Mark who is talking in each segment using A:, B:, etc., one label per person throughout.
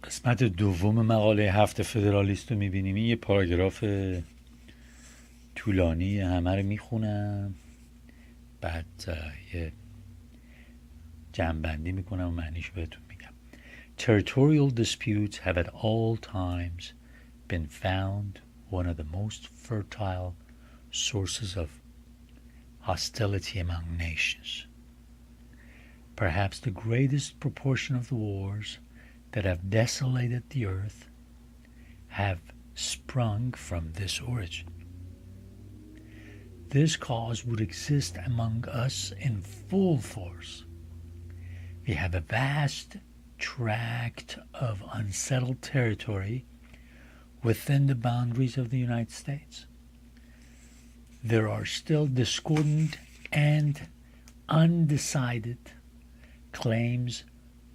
A: قسمت دوم مقاله هفت فدرالیست رو میبینیم. این یه پاراگراف طولانی، همه رو میخونم بعد یه جمع‌بندی میکنم و معنیش بهتون میگم. Territorial disputes have at all times been found one of the most fertile sources of hostility among nations. Perhaps the greatest proportion of the wars that have desolated the earth have sprung from this origin. This cause would exist among us in full force. We have a vast tract of unsettled territory within the boundaries of the United States. There are still discordant and undecided claims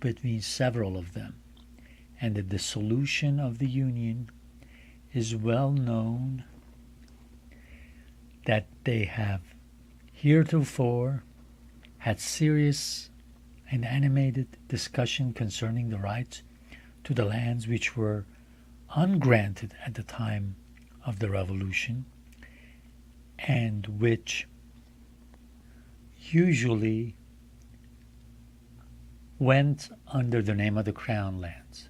A: between several of them, and the dissolution of the Union is well known that they have heretofore had serious and animated discussion concerning the rights to the lands which were ungranted at the time of the Revolution, and which usually went under the name of the Crown Lands.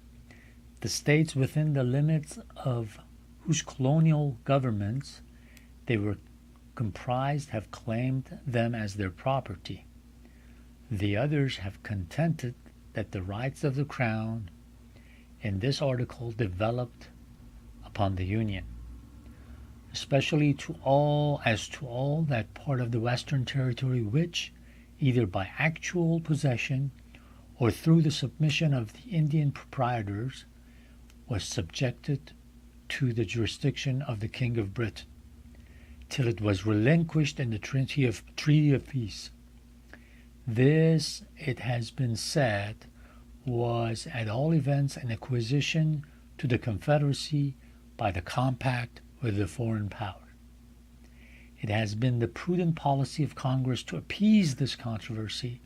A: The states within the limits of whose colonial governments they were comprised have claimed them as their property. The others have contended that the rights of the Crown in this article developed upon the Union, especially to all that part of the Western Territory which, either by actual possession or through the submission of the Indian proprietors, was subjected to the jurisdiction of the King of Britain, till it was relinquished in the Treaty of Peace. This, it has been said, was at all events an acquisition to the Confederacy by the compact with the foreign power. It has been the prudent policy of Congress to appease this controversy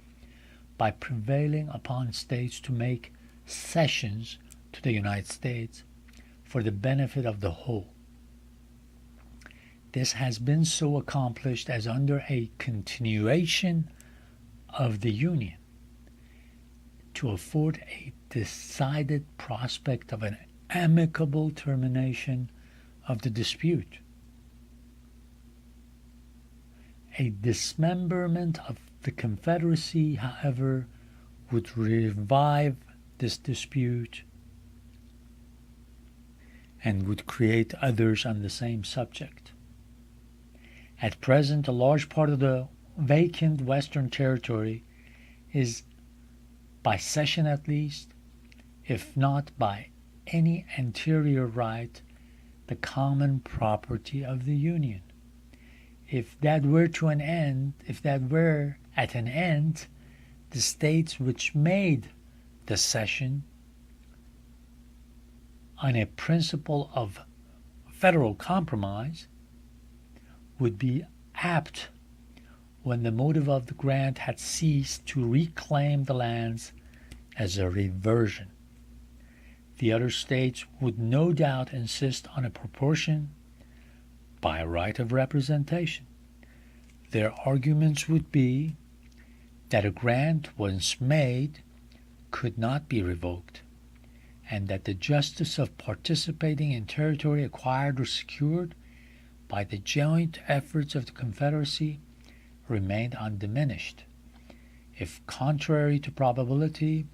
A: by prevailing upon states to make cessions to the United States for the benefit of the whole. This has been so accomplished as under a continuation of the Union to afford a decided prospect of an amicable termination of the dispute. A dismemberment of the Confederacy, however, would revive this dispute and would create others on the same subject. At present, a large part of the vacant Western Territory is, by cession at least, if not by any anterior right, the common property of the Union. If that were at an end, the states which made the cession on a principle of federal compromise would be apt, when the motive of the grant had ceased, to reclaim the lands as a reversion. The other states would no doubt insist on a proportion by right of representation. Their arguments would be that a grant once made could not be revoked, and that the justice of participating in territory acquired or secured by the joint efforts of the Confederacy remained undiminished. If contrary to probability,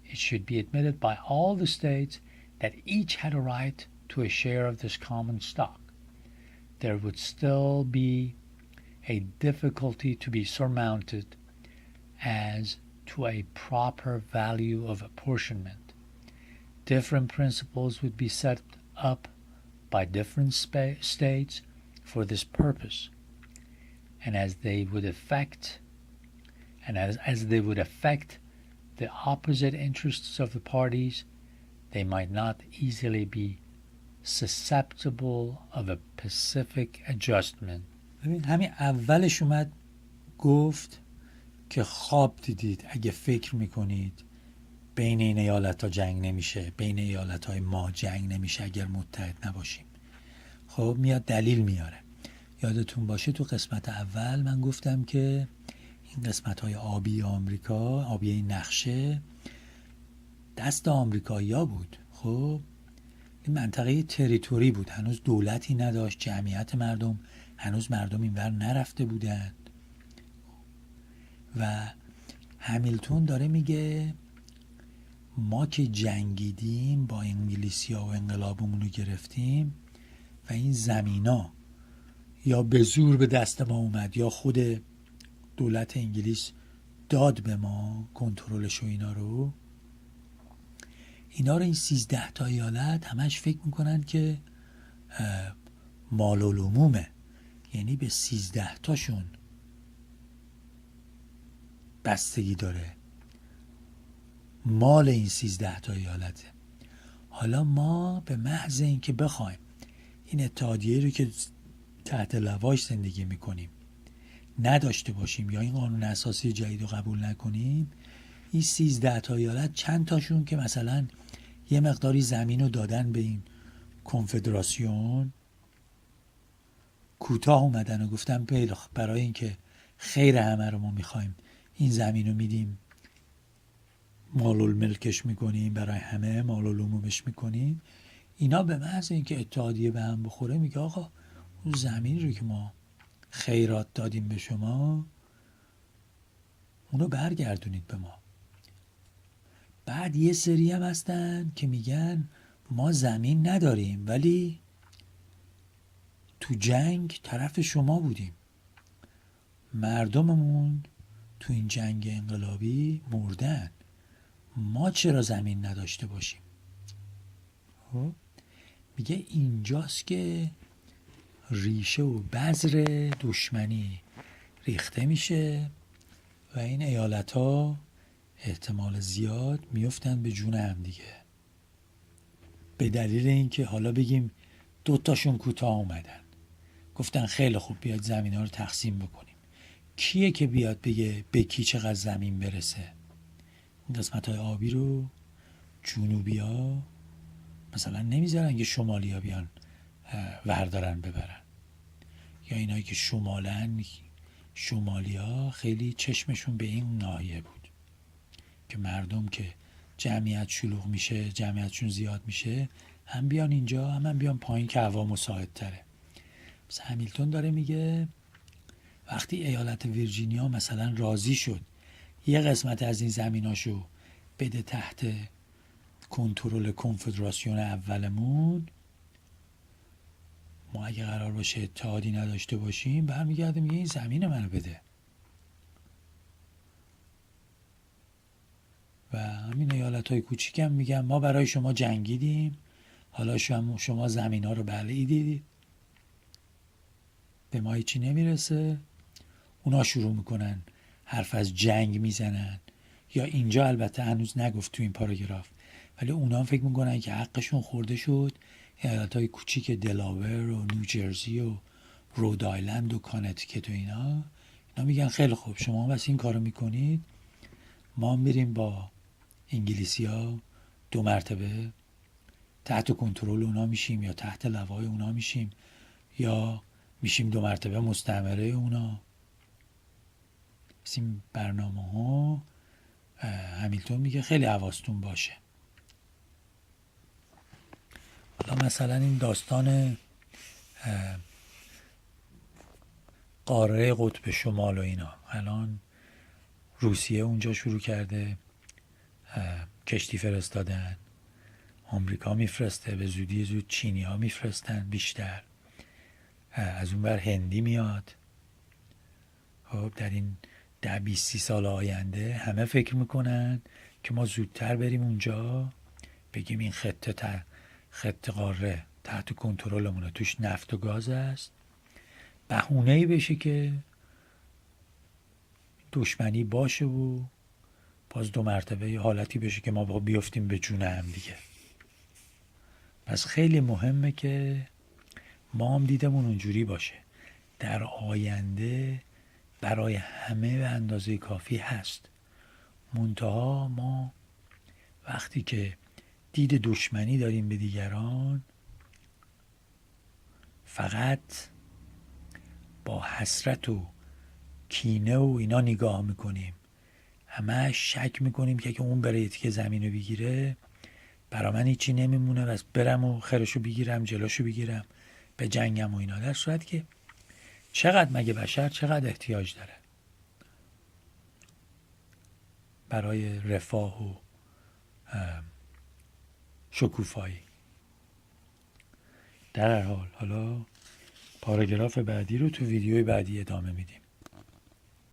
A: it should be admitted by all the states that each had a right to a share of this common stock. There would still be a difficulty to be surmounted as to a proper value of apportionment. Different principles would be set up by different states for this purpose, and as they would affect the opposite interests of the parties, they might not easily be susceptible of a pacific adjustment.
B: ببین همین اولش گفت که خواب دیدید اگه فکر میکنید بین این ایالت ها جنگ نمیشه، بین ایالت های ما جنگ نمیشه اگر متحد نباشیم. خب میاد دلیل میاره. یادتون باشه تو قسمت اول من گفتم که این قسمت های آبی آمریکا، آبی این نقشه دست آمریکایی‌ها بود. خب این منطقه تریتوری بود، هنوز دولتی نداشت، جمعیت مردم هنوز مردم اینور نرفته بودند و همیلتون داره میگه ما که جنگیدیم با انگلیسی‌ها و انقلابمون رو گرفتیم و این زمینا یا به زور به دست ما اومد یا خود دولت انگلیس داد به ما کنترلش و اینا رو این 13 تا ایالت همش فکر میکنن که مال العمومه، یعنی به 13 تاشون بستگی داره، مال این 13 تا ایالته. حالا ما به محض اینکه بخوایم این اتحادیه رو که تحت لواش زندگی میکنیم نداشته باشیم یا این قانون اساسی جدید رو قبول نکنیم، این 13 تا ایالت چند تاشون که مثلا یه مقداری زمین رو دادن به این کنفدراسیون کوتاه اومدن و گفتن برای اینکه خیر همه رو ما میخوایم این زمین رو میدیم، مال الملکش میکنیم، برای همه مال العمومش میکنیم. اینا به محض اینکه اتحادیه به هم بخوره میگه آقا اون زمین رو که ما خیرات دادیم به شما اونو برگردونید به ما. بعد یه سری هم هستن که میگن ما زمین نداریم ولی تو جنگ طرف شما بودیم، مردممون تو این جنگ انقلابی مردن، ما چرا زمین نداشته باشیم؟ میگه اینجاست که ریشه و بذر دشمنی ریخته میشه و این ایالت ها احتمال زیاد میفتن به جون هم دیگه، به دلیل اینکه حالا بگیم 2 تاشون کوتاه اومدن گفتن خیلی خوب بیاد زمین ها رو تقسیم بکنیم. کیه که بیاد بگه به کی چقدر زمین برسه؟ این قسمت های آبی رو جنوبی ها مثلا نمیذارن که شمالی ها بیان وردارن ببرن، یا اینایی که شمالن، شمالی ها خیلی چشمشون به این ناحیه بود که مردم که جمعیت شلوغ میشه، جمعیتشون زیاد میشه، هم بیان اینجا هم بیان پایین که هوا مساعد تره. مثلا همیلتون داره میگه وقتی ایالت ویرجینیا مثلا راضی شد یه قسمت از این زمیناشو بده تحت کنترل کنفدراسیون اولمون، ما اگه قرار باشه اتحادی نداشته باشیم برمیگرده میگه این زمین منو بده. و همین ایالت های کوچیکم میگن ما برای شما جنگیدیم، حالا شما زمین ها رو بلعیدید، به ما هیچی نمیرسه. اونا شروع میکنن حرف از جنگ میزنن، یا اینجا البته هنوز نگفت تو این پاراگراف ولی اونا فکر میکنن که حقشون خورده شد. ایالت های کوچیک دلاور و نیوجرسی و رود آیلند و کانتیکت و اینا میگن خیلی خوب شما بس این کارو میکنید، ما میریم با انگلیسی ها 2 مرتبه تحت کنترل اونا میشیم یا تحت لوای اونا میشیم یا میشیم 2 مرتبه مستعمره اونا. این برنامه ها همیلتون میگه خیلی حواستون باشه. حالا مثلا این داستان قاره قطب شمال و اینا، الان روسیه اونجا شروع کرده کشتی فرستادن، آمریکا میفرسته، به زودی زود چینی ها میفرستن بیشتر، از اون بر هندی میاد. خب در این 10-20 سال آینده همه فکر میکنن که ما زودتر بریم اونجا بگیم این خط قاره تحت کنترلمونه، توش نفت و گاز است، بهونه‌ای بشه که دشمنی باشه و باز 2 مرتبه یه حالتی بشه که ما با بیفتیم به جون هم دیگه. پس خیلی مهمه که ما هم دیدمون اونجوری باشه. در آینده برای همه به اندازه کافی هست، منتها ما وقتی که دید دشمنی داریم به دیگران، فقط با حسرت و کینه و اینا نگاه میکنیم، همش شک میکنیم که اون بره یه تیکه زمین رو بگیره برا من هیچی نمیمونه، بس برم و خرشو بگیرم، جلوشو بگیرم، به جنگم و اینا. در صورت که چقدر مگه بشر چقدر احتیاج داره برای رفاه و شکوفایی. در هر حال حالا پاراگراف بعدی رو تو ویدیوی بعدی ادامه میدیم.